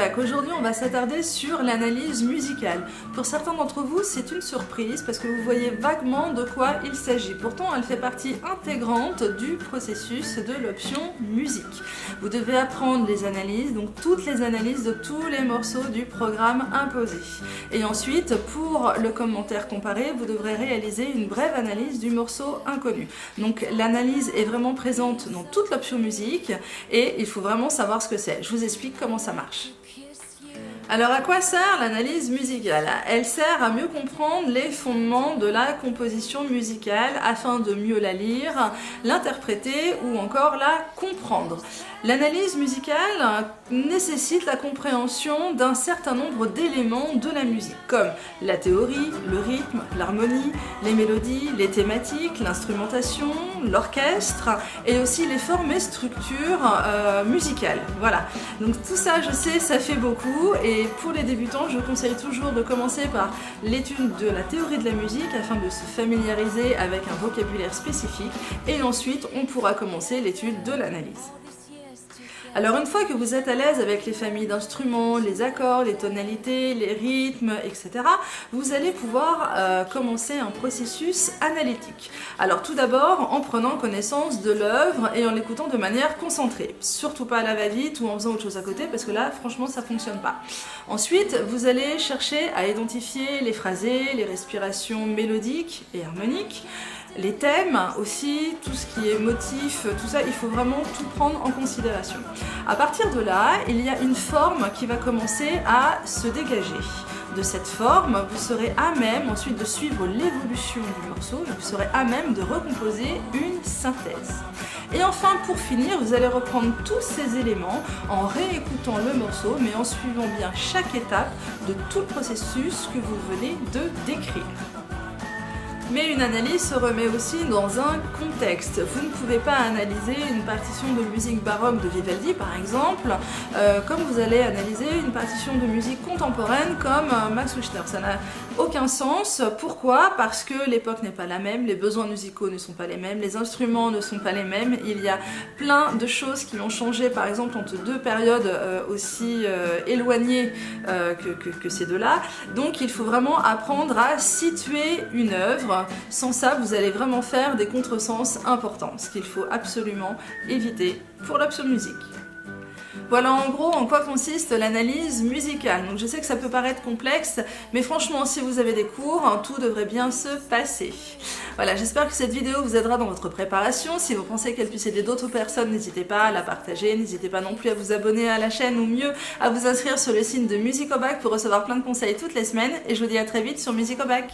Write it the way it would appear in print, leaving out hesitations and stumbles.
Bac. Aujourd'hui, on va s'attarder sur l'analyse musicale. Pour certains d'entre vous, c'est une surprise parce que vous voyez vaguement de quoi il s'agit. Pourtant, elle fait partie intégrante du processus de l'option musique. Vous devez apprendre les analyses, donc toutes les analyses de tous les morceaux du programme imposé. Et ensuite, pour le commentaire comparé, vous devrez réaliser une brève analyse du morceau inconnu. Donc l'analyse est vraiment présente dans toute l'option musique et il faut vraiment savoir ce que c'est. Je vous explique comment ça marche. Alors à quoi sert l'analyse musicale? Elle sert à mieux comprendre les fondements de la composition musicale afin de mieux la lire, l'interpréter ou encore la comprendre. L'analyse musicale nécessite la compréhension d'un certain nombre d'éléments de la musique, comme la théorie, le rythme, l'harmonie, les mélodies, les thématiques, l'instrumentation, l'orchestre et aussi les formes et structures musicales. Voilà, donc tout ça je sais, ça fait beaucoup et pour les débutants je conseille toujours de commencer par l'étude de la théorie de la musique afin de se familiariser avec un vocabulaire spécifique et ensuite on pourra commencer l'étude de l'analyse. Alors une fois que vous êtes à l'aise avec les familles d'instruments, les accords, les tonalités, les rythmes, etc., vous allez pouvoir commencer un processus analytique. Alors tout d'abord en prenant connaissance de l'œuvre et en l'écoutant de manière concentrée. Surtout pas à la va-vite ou en faisant autre chose à côté parce que là franchement ça fonctionne pas. Ensuite vous allez chercher à identifier les phrasés, les respirations mélodiques et harmoniques, les thèmes aussi, tout ce qui est motif, tout ça, il faut vraiment tout prendre en considération. À partir de là, il y a une forme qui va commencer à se dégager. De cette forme, vous serez à même ensuite de suivre l'évolution du morceau, vous serez à même de recomposer une synthèse. Et enfin, pour finir, vous allez reprendre tous ces éléments en réécoutant le morceau, mais en suivant bien chaque étape de tout le processus que vous venez de décrire. Mais une analyse se remet aussi dans un contexte. Vous ne pouvez pas analyser une partition de musique baroque de Vivaldi par exemple, comme vous allez analyser une partition de musique contemporaine comme Max Richter. Ça n'a aucun sens. Pourquoi? Parce que l'époque n'est pas la même, les besoins musicaux ne sont pas les mêmes, les instruments ne sont pas les mêmes. Il y a plein de choses qui ont changé par exemple entre deux périodes aussi éloignées que ces deux-là. Donc il faut vraiment apprendre à situer une œuvre. Sans ça, vous allez vraiment faire des contresens importants, ce qu'il faut absolument éviter pour l'option musique. Voilà en gros en quoi consiste l'analyse musicale. Donc je sais que ça peut paraître complexe, mais franchement si vous avez des cours, tout devrait bien se passer. Voilà, j'espère que cette vidéo vous aidera dans votre préparation. Si vous pensez qu'elle puisse aider d'autres personnes, n'hésitez pas à la partager, n'hésitez pas non plus à vous abonner à la chaîne ou mieux à vous inscrire sur le site de Music au Bac pour recevoir plein de conseils toutes les semaines. Et je vous dis à très vite sur Music au Bac.